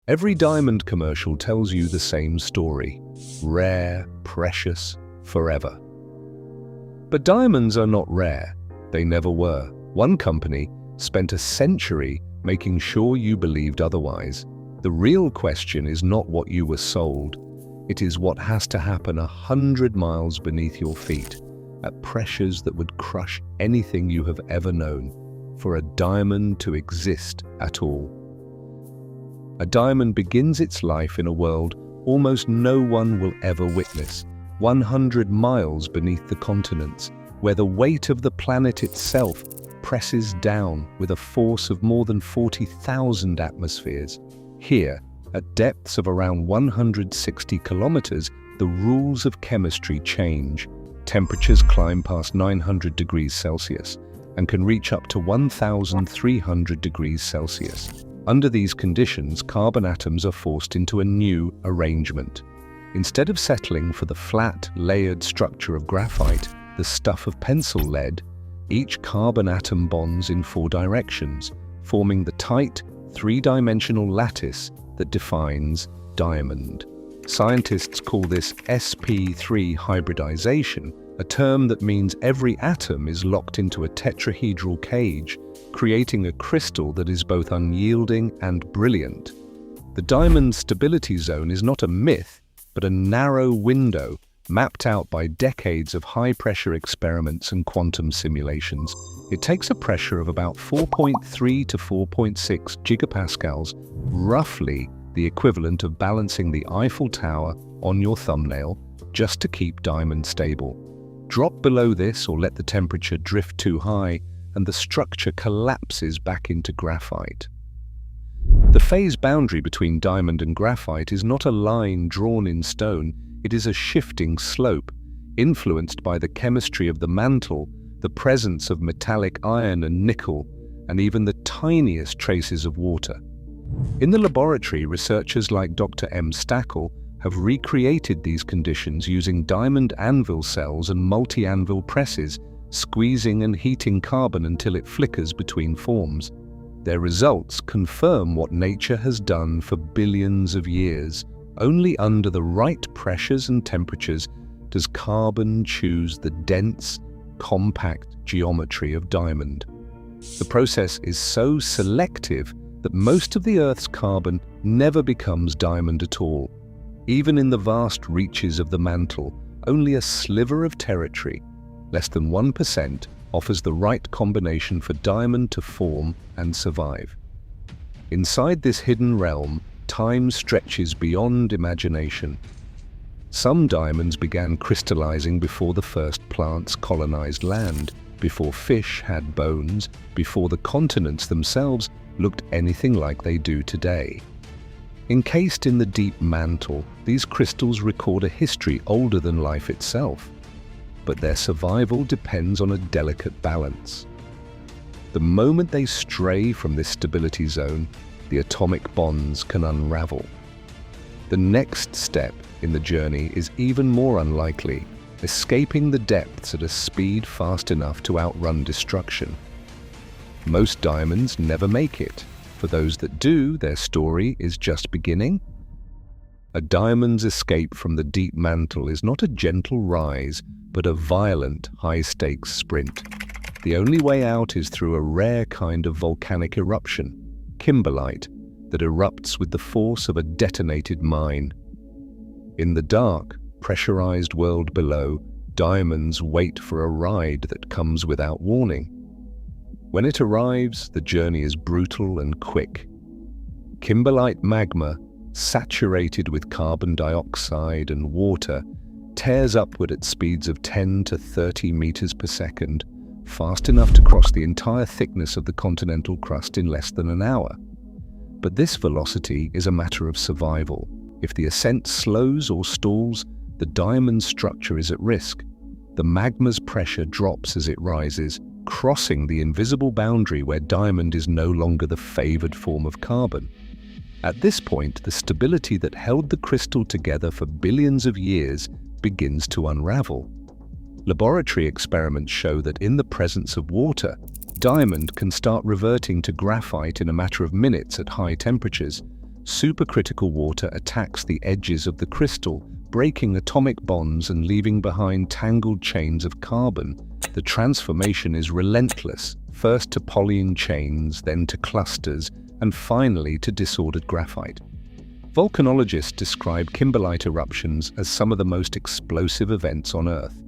Every diamond commercial tells you the same story: rare, precious, forever. But diamonds are not rare. They never were. One company spent a century making sure you believed otherwise. The real question is not what you were sold. It is what has to happen 100 miles beneath your feet, at pressures that would crush anything you have ever known, for a diamond to exist at all. A diamond begins its life in a world almost no one will ever witness, 100 miles beneath the continents, where the weight of the planet itself presses down with a force of more than 40,000 atmospheres. Here, at depths of around 160 kilometers, the rules of chemistry change. Temperatures climb past 900 degrees Celsius and can reach up to 1,300 degrees Celsius. Under these conditions, carbon atoms are forced into a new arrangement. Instead of settling for the flat, layered structure of graphite, the stuff of pencil lead, each carbon atom bonds in 4 directions, forming the tight, 3-dimensional lattice that defines diamond. Scientists call this sp3 hybridization, a term that means every atom is locked into a tetrahedral cage, creating a crystal that is both unyielding and brilliant. The diamond stability zone is not a myth, but a narrow window mapped out by decades of high-pressure experiments and quantum simulations. It takes a pressure of about 4.3 to 4.6 gigapascals, roughly the equivalent of balancing the Eiffel Tower on your thumbnail, just to keep diamond stable. Drop below this or let the temperature drift too high, and the structure collapses back into graphite. The phase boundary between diamond and graphite is not a line drawn in stone. It is a shifting slope, influenced by the chemistry of the mantle, the presence of metallic iron and nickel, and even the tiniest traces of water. In the laboratory, researchers like Dr. M. Stackel have recreated these conditions using diamond anvil cells and multi-anvil presses, squeezing and heating carbon until it flickers between forms. Their results confirm what nature has done for billions of years. Only under the right pressures and temperatures does carbon choose the dense, compact geometry of diamond. The process is so selective that most of the Earth's carbon never becomes diamond at all. Even in the vast reaches of the mantle, only a sliver of territory, less than 1%, offers the right combination for diamond to form and survive. Inside this hidden realm, time stretches beyond imagination. Some diamonds began crystallizing before the first plants colonized land, before fish had bones, before the continents themselves looked anything like they do today. Encased in the deep mantle, these crystals record a history older than life itself, but their survival depends on a delicate balance. The moment they stray from this stability zone, the atomic bonds can unravel. The next step in the journey is even more unlikely, escaping the depths at a speed fast enough to outrun destruction. Most diamonds never make it. For those that do, their story is just beginning. A diamond's escape from the deep mantle is not a gentle rise, but a violent, high-stakes sprint. The only way out is through a rare kind of volcanic eruption, kimberlite, that erupts with the force of a detonated mine. In the dark, pressurized world below, diamonds wait for a ride that comes without warning. When it arrives, the journey is brutal and quick. Kimberlite magma, saturated with carbon dioxide and water, tears upward at speeds of 10 to 30 meters per second, fast enough to cross the entire thickness of the continental crust in less than an hour. But this velocity is a matter of survival. If the ascent slows or stalls, the diamond structure is at risk. The magma's pressure drops as it rises, crossing the invisible boundary where diamond is no longer the favored form of carbon. At this point, the stability that held the crystal together for billions of years begins to unravel. Laboratory experiments show that in the presence of water, diamond can start reverting to graphite in a matter of minutes at high temperatures, supercritical water attacks the edges of the crystal, breaking atomic bonds and leaving behind tangled chains of carbon. The transformation is relentless, first to polyene chains, then to clusters, and finally to disordered graphite. Volcanologists describe kimberlite eruptions as some of the most explosive events on Earth.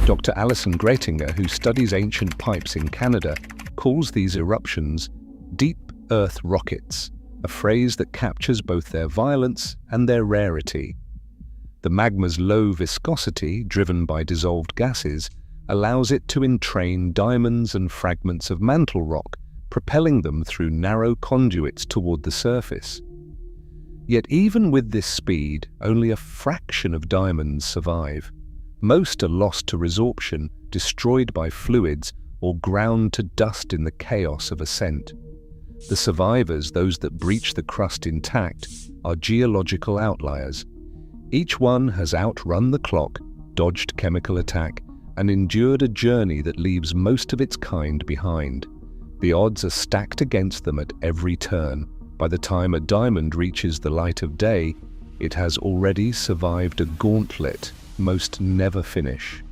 Dr. Alison Gretinger, who studies ancient pipes in Canada, calls these eruptions deep earth rockets, a phrase that captures both their violence and their rarity. The magma's low viscosity, driven by dissolved gases, allows it to entrain diamonds and fragments of mantle rock, propelling them through narrow conduits toward the surface. Yet even with this speed, only a fraction of diamonds survive. Most are lost to resorption, destroyed by fluids, or ground to dust in the chaos of ascent. The survivors, those that breach the crust intact, are geological outliers. Each one has outrun the clock, dodged chemical attack, and endured a journey that leaves most of its kind behind. The odds are stacked against them at every turn. By the time a diamond reaches the light of day, it has already survived a gauntlet most never finish.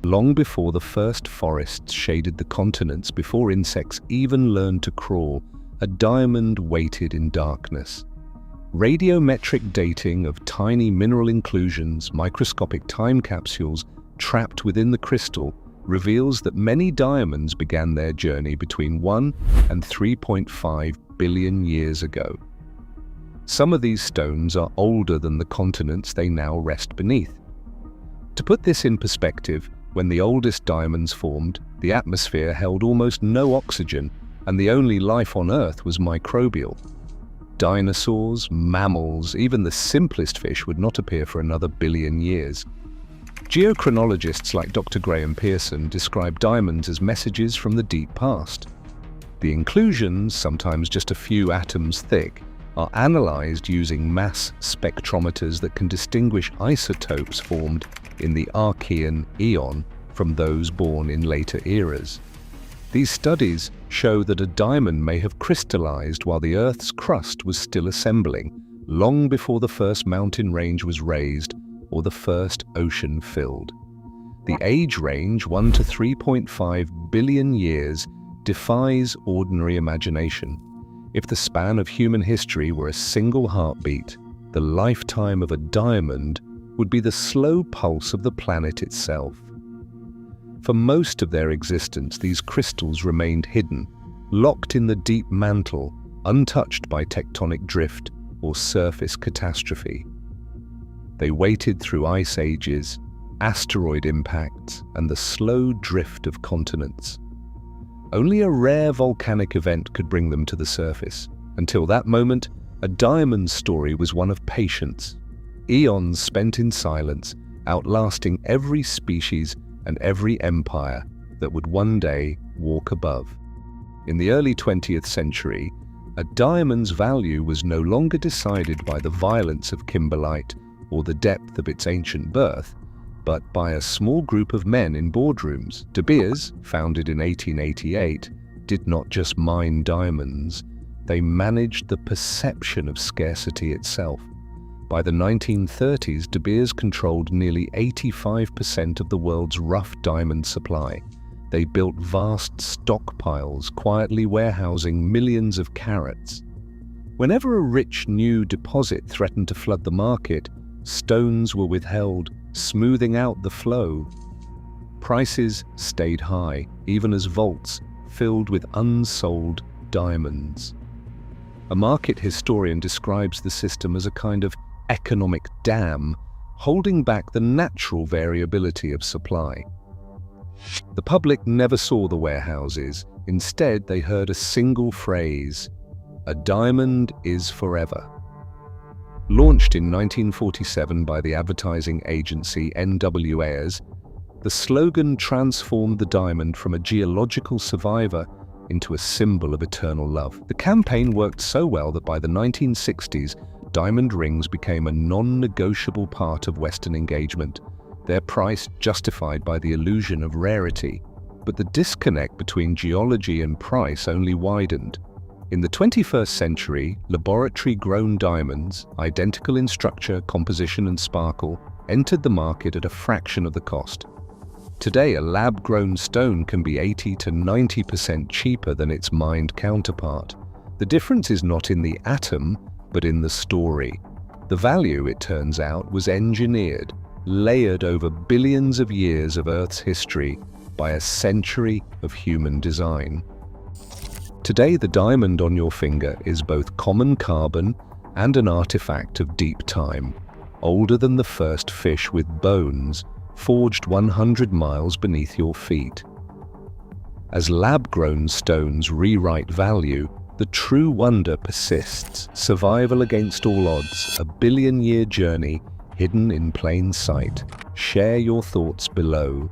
Long before the first forests shaded the continents, before insects even learned to crawl, a diamond waited in darkness. Radiometric dating of tiny mineral inclusions, microscopic time capsules trapped within the crystal, reveals that many diamonds began their journey between 1 and 3.5 billion years ago. Some of these stones are older than the continents they now rest beneath. To put this in perspective, when the oldest diamonds formed, the atmosphere held almost no oxygen, and the only life on Earth was microbial. Dinosaurs, mammals, even the simplest fish would not appear for another billion years. Geochronologists like Dr. Graham Pearson describe diamonds as messages from the deep past. The inclusions, sometimes just a few atoms thick, are analyzed using mass spectrometers that can distinguish isotopes formed in the Archean eon from those born in later eras. These studies show that a diamond may have crystallized while the Earth's crust was still assembling, long before the first mountain range was raised or the first ocean filled. The age range, 1 to 3.5 billion years, defies ordinary imagination. If the span of human history were a single heartbeat, the lifetime of a diamond would be the slow pulse of the planet itself. For most of their existence, these crystals remained hidden, locked in the deep mantle, untouched by tectonic drift or surface catastrophe. They waited through ice ages, asteroid impacts, and the slow drift of continents. Only a rare volcanic event could bring them to the surface. Until that moment, a diamond story was one of patience, eons spent in silence, outlasting every species and every empire that would one day walk above. In the early 20th century, a diamond's value was no longer decided by the violence of kimberlite or the depth of its ancient birth, but by a small group of men in boardrooms. De Beers, founded in 1888, did not just mine diamonds, they managed the perception of scarcity itself. By the 1930s, De Beers controlled nearly 85% of the world's rough diamond supply. They built vast stockpiles, quietly warehousing millions of carats. Whenever a rich new deposit threatened to flood the market, stones were withheld, smoothing out the flow. Prices stayed high, even as vaults filled with unsold diamonds. A market historian describes the system as a kind of economic dam, holding back the natural variability of supply. The public never saw the warehouses. Instead, they heard a single phrase: "A diamond is forever." Launched in 1947 by the advertising agency NWAs, the slogan transformed the diamond from a geological survivor into a symbol of eternal love. The campaign worked so well that by the 1960s, diamond rings became a non-negotiable part of Western engagement, their price justified by the illusion of rarity. But the disconnect between geology and price only widened. In the 21st century, laboratory-grown diamonds, identical in structure, composition and sparkle, entered the market at a fraction of the cost. Today, a lab-grown stone can be 80 to 90% cheaper than its mined counterpart. The difference is not in the atom, but in the story. The value, it turns out, was engineered, layered over billions of years of Earth's history by a century of human design. Today, the diamond on your finger is both common carbon and an artifact of deep time, older than the first fish with bones, forged 100 miles beneath your feet. As lab-grown stones rewrite value, the true wonder persists, survival against all odds, a billion-year journey hidden in plain sight. Share your thoughts below.